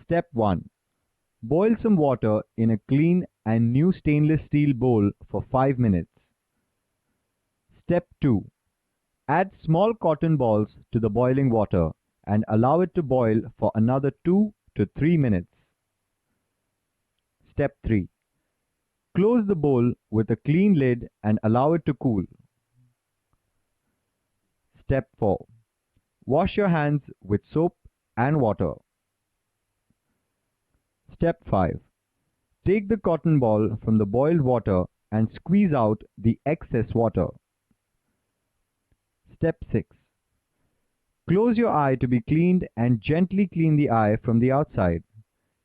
Step 1. Boil some water in a clean and new stainless steel bowl for 5 minutes. Step 2. Add small cotton balls to the boiling water and allow it to boil for another 2 to 3 minutes. Step 3. Close the bowl with a clean lid and allow it to cool. Step 4. Wash your hands with soap and water. Step 5. Take the cotton ball from the boiled water and squeeze out the excess water. Step 6. Close your eye to be cleaned and gently clean the eye from the outside,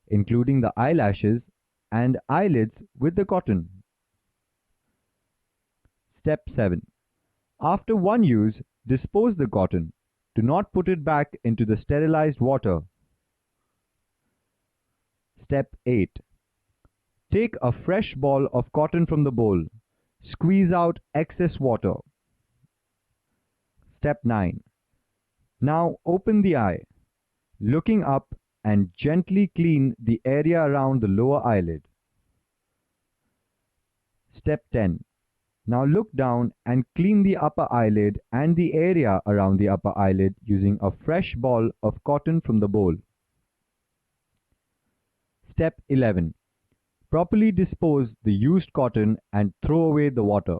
including the eyelashes and eyelids with the cotton. Step 7. After one use, dispose the cotton. Do not put it back into the sterilized water. Step 8. Take a fresh ball of cotton from the bowl. Squeeze out excess water. Step 9. Now open the eye, looking up, and gently clean the area around the lower eyelid. Step 10. Now look down and clean the upper eyelid and the area around the upper eyelid using a fresh ball of cotton from the bowl. Step 11. Properly dispose the used cotton and throw away the water.